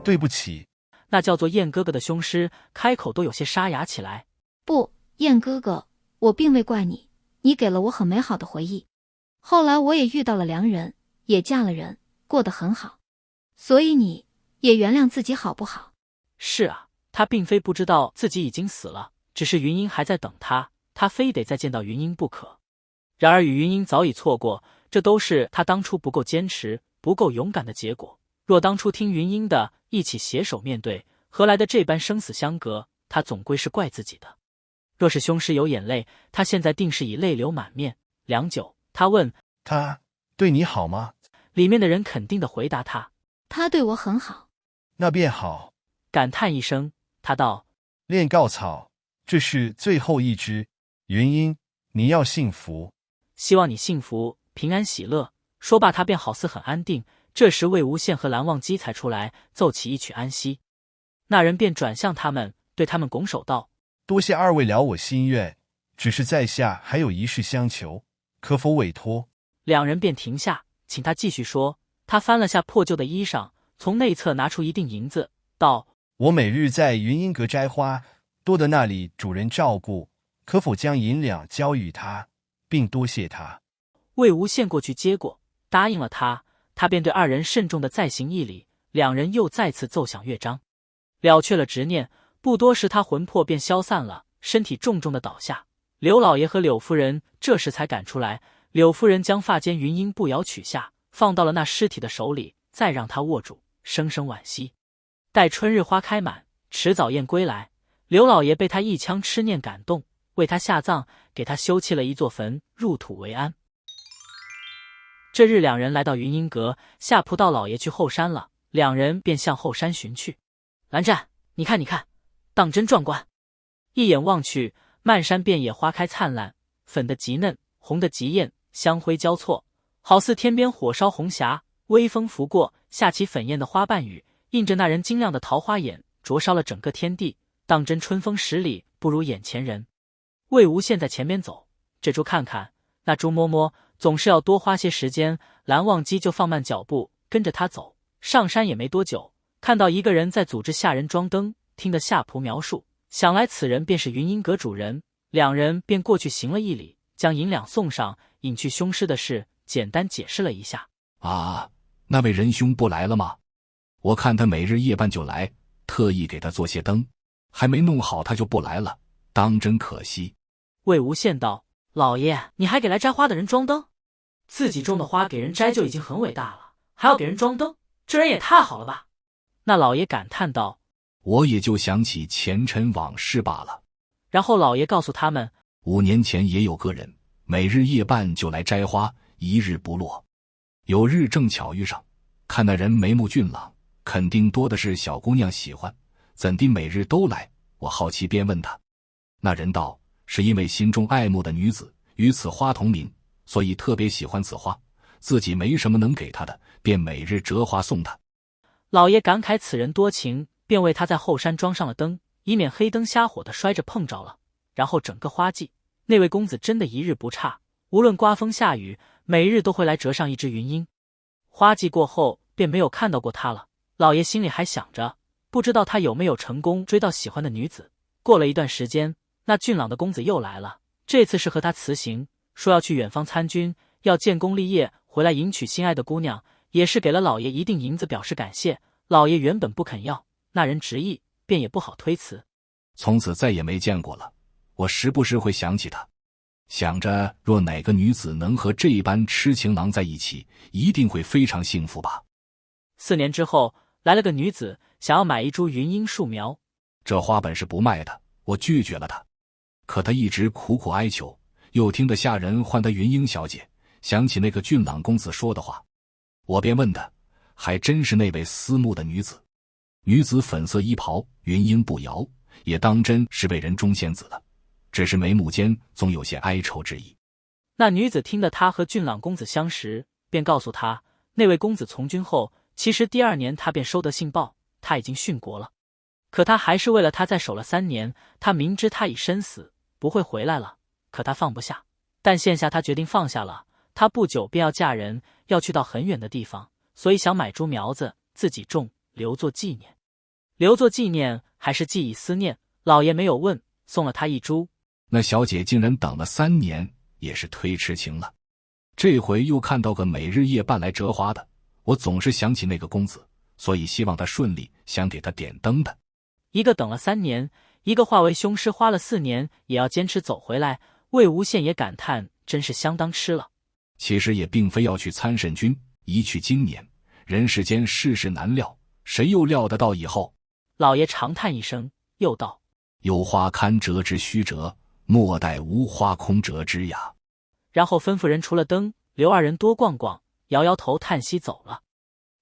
对不起。那叫做燕哥哥的凶师开口都有些沙哑起来。不，燕哥哥，我并未怪你，你给了我很美好的回忆。后来我也遇到了良人，也嫁了人，过得很好。所以你也原谅自己好不好？是啊，他并非不知道自己已经死了，只是云英还在等他，他非得再见到云英不可。然而与云英早已错过，这都是他当初不够坚持、不够勇敢的结果。若当初听云英的，一起携手面对，何来的这般生死相隔？他总归是怪自己的。若是凶师有眼泪，他现在定是已泪流满面。良久，他问：他对你好吗？里面的人肯定地回答他：他对我很好。那便好。感叹一声，他道：炼膏草，这是最后一支。云英，你要幸福。希望你幸福平安喜乐。说罢，他便好似很安定。这时魏无羡和蓝忘机才出来，奏起一曲安息。那人便转向他们，对他们拱手道：多谢二位了我心愿，只是在下还有一事相求，可否委托？两人便停下，请他继续说。他翻了下破旧的衣裳，从内侧拿出一锭银子，道：我每日在云英阁摘花，多得那里主人照顾，可否将银两交与他，并多谢他？魏无羡过去接过，答应了他。他便对二人慎重地再行一礼，两人又再次奏响乐章，了却了执念。不多时，他魂魄便消散了，身体重重地倒下。刘老爷和柳夫人这时才赶出来。柳夫人将发间云英步摇取下，放到了那尸体的手里，再让他握住，声声惋惜。待春日花开满，迟早燕归来，刘老爷被他一腔痴念感动，为他下葬，给他修葺了一座坟，入土为安。这日两人来到云英阁，夏仆道老爷去后山了，两人便向后山寻去。蓝湛，你看你看，当真壮观。一眼望去，漫山遍野花开灿烂，粉得极嫩，红得极艳，香辉交错，好似天边火烧红霞。微风拂过，下起粉艳的花瓣雨，映着那人晶亮的桃花眼，灼烧了整个天地，当真春风十里不如眼前人。魏无羡在前边走，这猪看看，那猪摸摸，总是要多花些时间。蓝忘机就放慢脚步跟着他走。上山也没多久，看到一个人在组织下人装灯，听得夏仆描述，想来此人便是云英阁主人。两人便过去行了一礼，将银两送上，隐去凶尸的事简单解释了一下。啊，那位仁兄不来了吗？我看他每日夜半就来，特意给他做些灯，还没弄好他就不来了，当真可惜。魏无羡道：老爷，你还给来摘花的人装灯？自己种的花给人摘就已经很伟大了，还要给人装灯，这人也太好了吧。那老爷感叹道：我也就想起前尘往事罢了。然后老爷告诉他们，5年前也有个人，每日夜半就来摘花，一日不落。有日正巧遇上，看那人眉目俊朗，肯定多的是小姑娘喜欢，怎地每日都来？我好奇便问他。那人道：是因为心中爱慕的女子与此花同名，所以特别喜欢此花，自己没什么能给他的，便每日折花送他。老爷感慨此人多情，便为他在后山装上了灯，以免黑灯瞎火的摔着碰着了。然后整个花季，那位公子真的一日不差，无论刮风下雨，每日都会来折上一只云英。花季过后便没有看到过他了。老爷心里还想着，不知道他有没有成功追到喜欢的女子。过了一段时间，那俊朗的公子又来了，这次是和他辞行，说要去远方参军，要建功立业，回来迎娶心爱的姑娘，也是给了老爷一锭银子表示感谢。老爷原本不肯要，那人执意，便也不好推辞。从此再也没见过了，我时不时会想起他，想着若哪个女子能和这般痴情郎在一起，一定会非常幸福吧。4年之后，来了个女子，想要买一株云英树苗。这花本是不卖的，我拒绝了她。可她一直苦苦哀求，又听得下人唤她云英小姐，想起那个俊朗公子说的话，我便问她，还真是那位思慕的女子。女子粉色衣袍，云英步摇，也当真是为人中仙子了，只是眉目间总有些哀愁之意。那女子听得他和俊朗公子相识，便告诉他，那位公子从军后，其实第2年他便收得信报，他已经殉国了。可他还是为了他再守了3年，他明知他已身死，不会回来了，可他放不下。但现下他决定放下了，他不久便要嫁人，要去到很远的地方，所以想买株苗子，自己种，留作纪念。留作纪念还是寄以思念，老爷没有问，送了他一株。那小姐竟然等了3年，也是忒痴情了。这回又看到个每日夜半来折花的，我总是想起那个公子，所以希望他顺利，想给他点灯的。一个等了3年，一个化为凶尸花了4年也要坚持走回来，魏无羡也感叹真是相当痴了。其实也并非要去参审君，一去今年，人世间世事难料，谁又料得到以后？老爷长叹一声，又道：有花堪折之须折，莫待无花空折枝呀。然后吩咐人除了灯，留2人多逛逛，摇摇头叹息走了。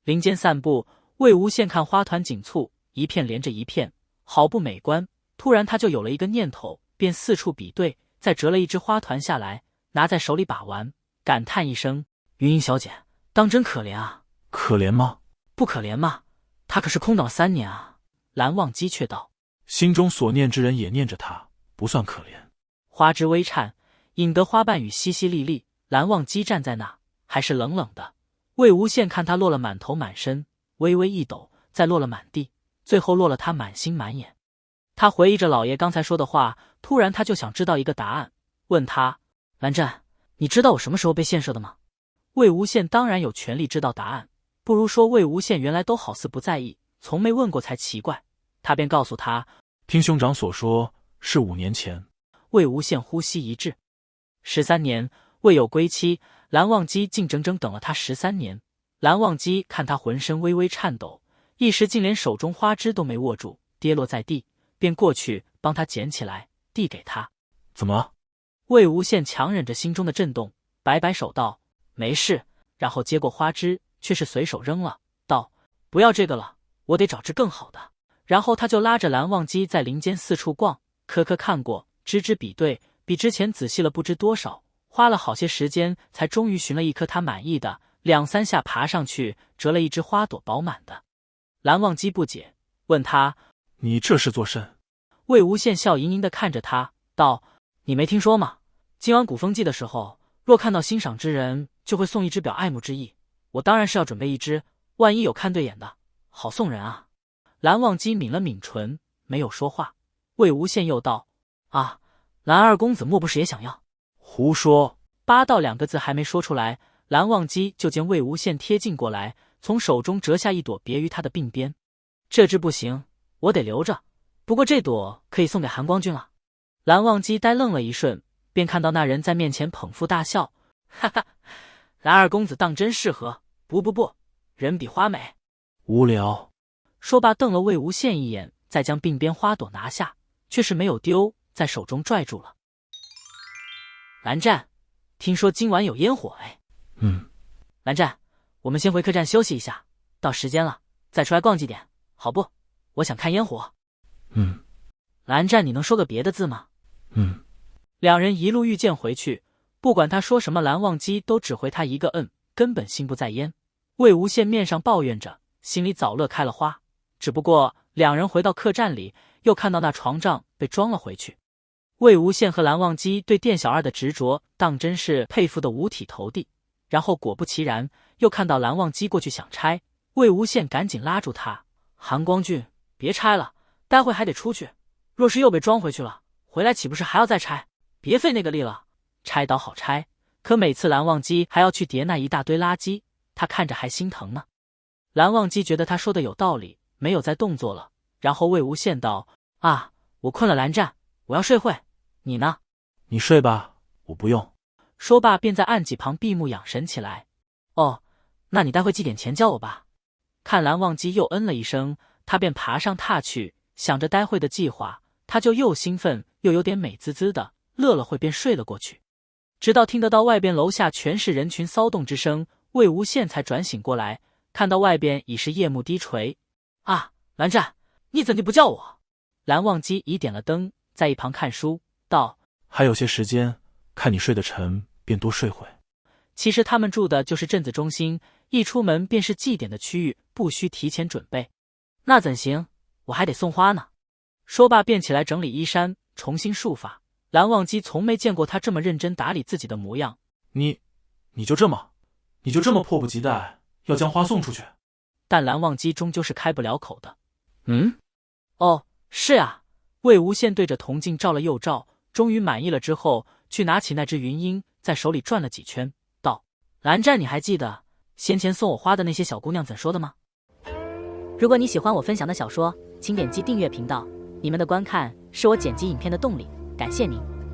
林间散步，魏无羡看花团锦簇，一片连着一片，好不美观。突然他就有了一个念头，便四处比对，再折了一只花团下来，拿在手里把玩，感叹一声：云英小姐当真可怜啊。可怜吗？不可怜吗？他可是空等了3年啊。蓝忘机却道：心中所念之人也念着他，不算可怜。花枝微颤，引得花瓣雨淅淅沥沥。蓝忘机站在那，还是冷冷的。魏无羡看他落了满头满身，微微一抖，再落了满地，最后落了他满心满眼。他回忆着老爷刚才说的话，突然他就想知道一个答案，问他：蓝湛，你知道我什么时候被献射的吗？魏无羡当然有权利知道答案，不如说魏无羡原来都好似不在意，从没问过才奇怪。他便告诉他：听兄长所说，是5年前。魏无羡呼吸一滞，13年未有归期，蓝忘机竟整整等了他13年。蓝忘机看他浑身微微颤抖，一时竟连手中花枝都没握住，跌落在地，便过去帮他捡起来，递给他。怎么？魏无羡强忍着心中的震动，摆摆手道：没事。然后接过花枝，却是随手扔了，道：不要这个了，我得找只更好的。然后他就拉着蓝忘机在林间四处逛，颗颗看过，支支比对，比之前仔细了不知多少，花了好些时间，才终于寻了一颗他满意的，2、3下爬上去，折了一只花朵饱满的。蓝忘机不解，问他：你这是作甚？魏无羡笑盈盈地看着他，道：你没听说吗？今晚鼓风祭的时候，若看到欣赏之人，就会送一只表爱慕之意。我当然是要准备一只，万一有看对眼的，好送人啊。蓝忘机抿了抿唇，没有说话。魏无羡又道：啊，蓝二公子莫不是也想要？胡说！8到2个字还没说出来，蓝忘机就见魏无羡贴近过来，从手中折下一朵别于他的鬓边。这只不行，我得留着，不过这朵可以送给韩光君了。蓝忘机呆愣了一瞬，便看到那人在面前捧腹大笑，哈哈，蓝二公子当真适合，不，人比花美。无聊。说罢瞪了魏无羡一眼，再将鬓边花朵拿下，却是没有丢，在手中拽住了。蓝湛，听说今晚有烟火哎。蓝湛，我们先回客栈休息一下，到时间了再出来逛几点，好不？我想看烟火。蓝湛，你能说个别的字吗？2人一路遇见回去，不管他说什么，蓝忘机都只回他一个根本心不在焉。魏无羡面上抱怨着，心里早乐开了花。只不过2人回到客栈里，又看到那床帐被装了回去。魏无羡和蓝忘机对店小二的执着，当真是佩服得五体投地。然后果不其然，又看到蓝忘机过去想拆，魏无羡赶紧拉住他：韩光俊，别拆了，待会还得出去，若是又被装回去了，回来岂不是还要再拆？别费那个力了，拆倒好拆，可每次蓝忘机还要去叠那一大堆垃圾，他看着还心疼呢。蓝忘机觉得他说的有道理，没有再动作了。然后魏无羡道：啊，我困了蓝湛，我要睡会，你呢？你睡吧，我不用。说罢便在案几旁闭目养神起来。哦，那你待会祭点前叫我吧。看蓝忘机又嗯了一声，他便爬上榻去，想着待会的计划，他就又兴奋又有点美滋滋的，乐了会便睡了过去。直到听得到外边楼下全是人群骚动之声，魏无羡才转醒过来，看到外边已是夜幕低垂。啊，蓝湛，你怎地不叫我？蓝忘机已点了灯，在一旁看书，道：还有些时间，看你睡得沉，便多睡会。其实他们住的就是镇子中心，一出门便是祭典的区域，不需提前准备。那怎行？我还得送花呢。说罢便起来整理衣衫，重新束发。蓝忘机从没见过他这么认真打理自己的模样。你就这么迫不及待要将花送出去？但蓝忘机终究是开不了口的。哦，是啊。魏无羡对着铜镜照了又照，终于满意了之后，去拿起那只云鹰，在手里转了几圈，道：“蓝湛，你还记得先前送我花的那些小姑娘怎说的吗？”如果你喜欢我分享的小说，请点击订阅频道，你们的观看是我剪辑影片的动力，感谢您。